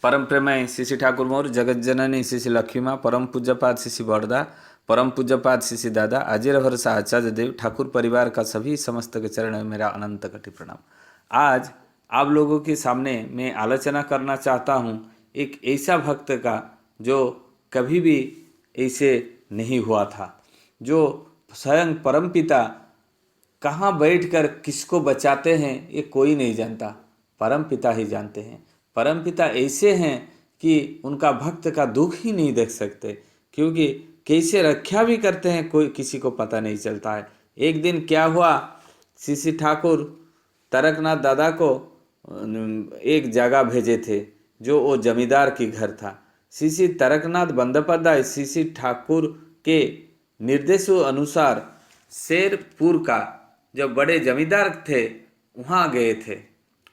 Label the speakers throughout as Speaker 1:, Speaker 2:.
Speaker 1: परम प्रेमय शिशि ठाकुर मोर जगत जननी शिशि लक्ष्मी माँ परम पूज्यपाद शिशि बड़दा परम पूज्यपाद शिशि दादा अजय भरसा आचार्य देव ठाकुर परिवार का सभी समस्त के चरण में मेरा अनंत कटी प्रणाम। आज आप लोगों के सामने मैं आलोचना करना चाहता हूँ एक ऐसा भक्त का जो कभी भी ऐसे नहीं हुआ था, जो स्वयं परमपिता कहाँ बैठकर किसको बचाते हैं ये कोई नहीं जानता, परम पिता ही जानते हैं। परम पिता ऐसे हैं कि उनका भक्त का दुख ही नहीं देख सकते, क्योंकि कैसे रक्षा भी करते हैं कोई किसी को पता नहीं चलता है। एक दिन क्या हुआ, शिशि ठाकुर तरकनाथ दादा को एक जगह भेजे थे जो वो जमींदार की घर था। शिशि तरकनाथ बंदोपाध्याय शिशि ठाकुर के निर्देशों अनुसार शेरपुर का जो बड़े जमींदार थे वहाँ गए थे।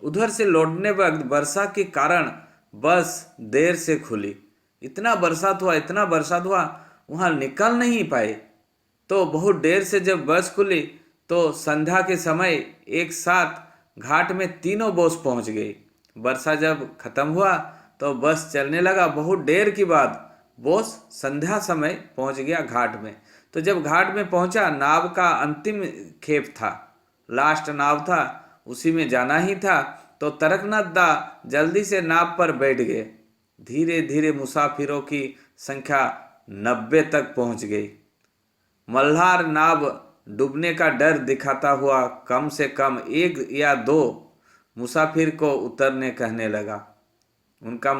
Speaker 1: उधर से लौटने वक्त वर्षा के कारण बस देर से खुली। इतना बरसात हुआ वहाँ निकल नहीं पाए। तो बहुत देर से जब बस खुली तो संध्या के समय एक साथ घाट में तीनों बस पहुँच गई। वर्षा जब खत्म हुआ तो बस चलने लगा। बहुत देर के बाद बस संध्या समय पहुँच गया घाट में। तो जब घाट में पहुंचा, नाव का अंतिम खेप था, लास्ट नाव था, उसी में जाना ही था। तो तरकनाथ दा जल्दी से नाव पर बैठ गए। धीरे धीरे मुसाफिरों की संख्या 90 तक पहुंच गई। मल्हार नाव डूबने का डर दिखाता हुआ कम से कम 1 या 2 मुसाफिर को उतरने कहने लगा। उनका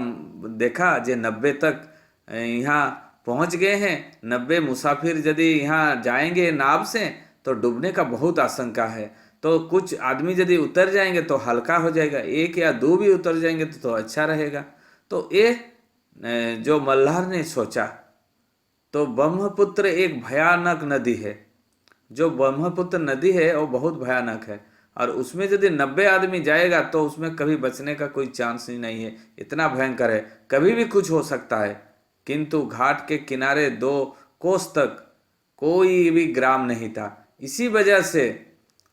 Speaker 1: देखा जे 90 तक यहाँ पहुँच गए हैं, 90 मुसाफिर यदि यहाँ जाएंगे नाव से तो डूबने का बहुत आशंका है। तो कुछ आदमी यदि उतर जाएंगे तो हल्का हो जाएगा, 1 या 2 भी उतर जाएंगे तो अच्छा रहेगा। तो ये जो मल्हार ने सोचा। तो ब्रह्मपुत्र एक भयानक नदी है। जो ब्रह्मपुत्र नदी है वो बहुत भयानक है, और उसमें यदि 90 आदमी जाएगा तो उसमें कभी बचने का कोई चांस ही नहीं है। इतना भयंकर है, कभी भी कुछ हो सकता है। किंतु घाट के किनारे 2 कोस तक कोई भी ग्राम नहीं था। इसी वजह से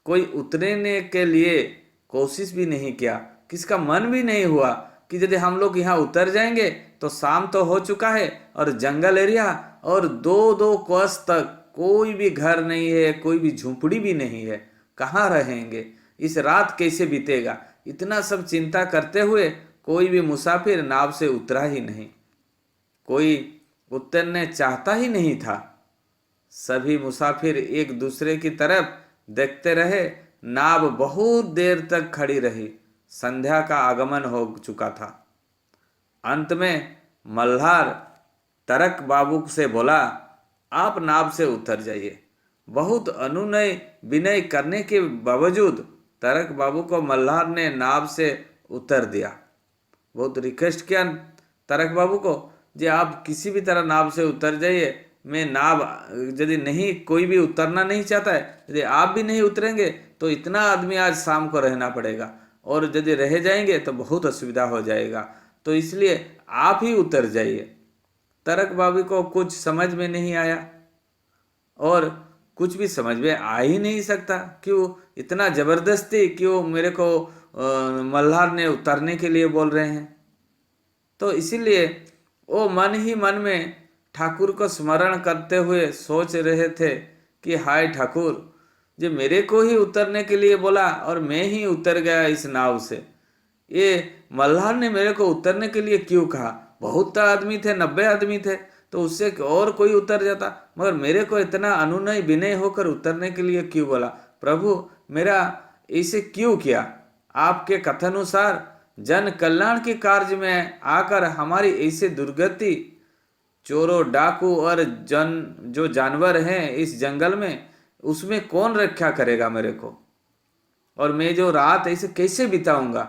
Speaker 1: कोई उतरने के लिए कोशिश भी नहीं किया। किसका मन भी नहीं हुआ कि यदि हम लोग यहाँ उतर जाएंगे तो शाम तो हो चुका है और जंगल एरिया, और 2-2 कोस तक कोई भी घर नहीं है, कोई भी झुंपड़ी भी नहीं है। कहाँ रहेंगे, इस रात कैसे बीतेगा। इतना सब चिंता करते हुए कोई भी मुसाफिर नाव से उतरा ही नहीं। कोई उतरने चाहता ही नहीं था। सभी मुसाफिर एक दूसरे की तरफ देखते रहे। नाव बहुत देर तक खड़ी रही। संध्या का आगमन हो चुका था। अंत में मल्हार तरक बाबू से बोला, आप नाव से उतर जाइए। बहुत अनुनय विनय करने के बावजूद तरक बाबू को मल्हार ने नाव से उतर दिया। बहुत रिक्वेस्ट किया तरक बाबू को, जे आप किसी भी तरह नाव से उतर जाइए। मैं नाव यदि नहीं, कोई भी उतरना नहीं चाहता है, यदि आप भी नहीं उतरेंगे तो इतना आदमी आज शाम को रहना पड़ेगा, और यदि रह जाएंगे तो बहुत असुविधा हो जाएगा। तो इसलिए आप ही उतर जाइए। तरक बाबू को कुछ समझ में नहीं आया, और कुछ भी समझ में आ ही नहीं सकता। क्यों इतना ज़बरदस्ती, क्यों मेरे को मल्हार ने उतरने के लिए बोल रहे हैं। तो इसीलिए वो मन ही मन में ठाकुर को स्मरण करते हुए सोच रहे थे कि हाय ठाकुर, जो मेरे को ही उतरने के लिए बोला और मैं ही उतर गया इस नाव से। ये मल्हार ने मेरे को उतरने के लिए क्यों कहा। बहुत आदमी थे, 90 आदमी थे, तो उससे और कोई उतर जाता, मगर मेरे को इतना अनुनय विनय होकर उतरने के लिए क्यों बोला। प्रभु मेरा ऐसे क्यों किया। आपके कथानुसार जन कल्याण के कार्य में आकर हमारी ऐसे दुर्गति, चोरों डाकू और जो जानवर हैं इस जंगल में, उसमें कौन रक्षा करेगा मेरे को, और मैं जो रात ऐसे कैसे बिताऊंगा।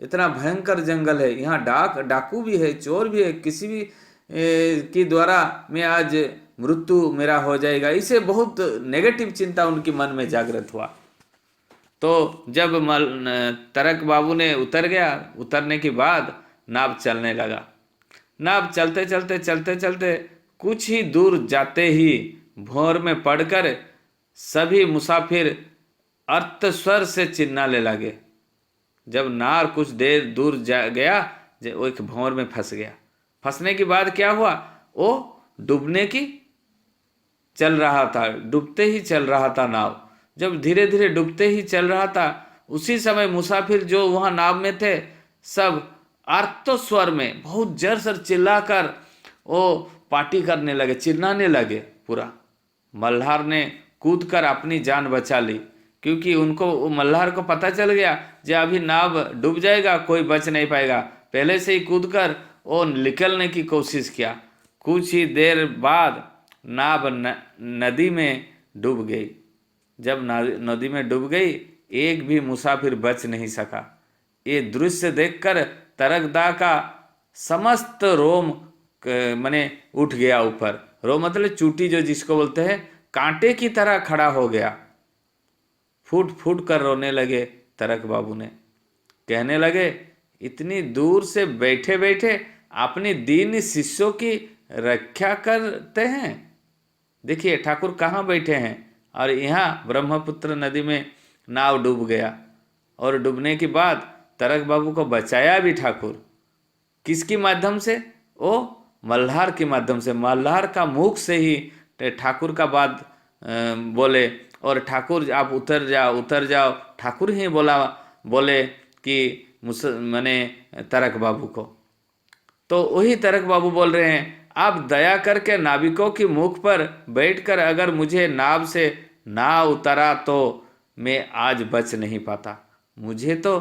Speaker 1: इतना भयंकर जंगल है, यहाँ डाकू भी है, चोर भी है, किसी भी की द्वारा मैं आज मृत्यु मेरा हो जाएगा। इसे बहुत नेगेटिव चिंता उनके मन में जागृत हुआ। तो जब तरक बाबू ने उतर गया, उतरने के बाद नाव चलने लगा। नाव चलते चलते कुछ ही दूर जाते ही भोर में पड़कर सभी मुसाफिर अर्थ स्वर से चिल्लाने लगे। जब नाव कुछ देर दूर गया वो एक भंवर में फंस गया। फंसने के बाद क्या हुआ, वो डूबने की चल रहा था, डूबते ही चल रहा था नाव। जब धीरे धीरे डूबते ही चल रहा था, उसी समय मुसाफिर जो वहां नाव में थे सब आर्त स्वर में बहुत जोर से चिल्लाकर वो पार्टी करने लगे, चिल्लाने लगे पूरा। मल्हार ने कूदकर अपनी जान बचा ली, क्योंकि उनको मल्हार को पता चल गया कि अभी नाव डूब जाएगा, कोई बच नहीं पाएगा। पहले से ही कूदकर वो निकलने की कोशिश किया। कुछ ही देर बाद नाव नदी में डूब गई। जब नदी में डूब गई, एक भी मुसाफिर बच नहीं सका। ये दृश्य देखकर तरकदा का समस्त रोम माने उठ गया ऊपर। रोम मतलब चूटी जो जिसको बोलते हैं, कांटे की तरह खड़ा हो गया। फूट फूट कर रोने लगे तरक बाबू ने। कहने लगे, इतनी दूर से बैठे बैठे अपनी दीन शिष्यों की रक्षा करते हैं। देखिए ठाकुर कहाँ बैठे हैं, और यहाँ ब्रह्मपुत्र नदी में नाव डूब गया, और डूबने के बाद तरक बाबू को बचाया भी ठाकुर। किसके माध्यम से? वो मल्हार के माध्यम से। मल्हार का मुख से ही ठाकुर का बात बोले, और ठाकुर आप उतर जाओ उतर जाओ, ठाकुर ही बोले कि माने तरक बाबू को। तो वही तरक बाबू बोल रहे हैं, आप दया करके नाविकों की मुख पर बैठकर अगर मुझे नाव से ना उतारा तो मैं आज बच नहीं पाता। मुझे तो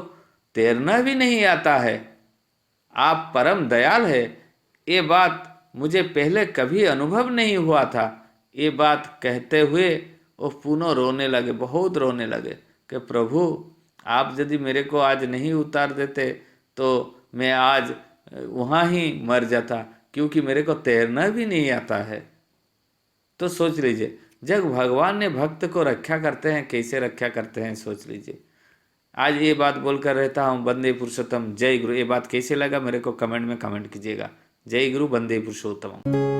Speaker 1: तैरना भी नहीं आता है। आप परम दयाल है। ये बात मुझे पहले कभी अनुभव नहीं हुआ था। ये बात कहते हुए वो पुनः रोने लगे, बहुत रोने लगे कि प्रभु आप यदि मेरे को आज नहीं उतार देते तो मैं आज वहाँ ही मर जाता, क्योंकि मेरे को तैरना भी नहीं आता है। तो सोच लीजिए, जब भगवान ने भक्त को रक्षा करते हैं, कैसे रक्षा करते हैं सोच लीजिए। आज ये बात बोलकर रहता हूँ, वंदे पुरुषोत्तम जय गुरु। ये बात कैसे लगा मेरे को कमेंट में कमेंट कीजिएगा। जय गुरु, वंदे पुरुषोत्तम।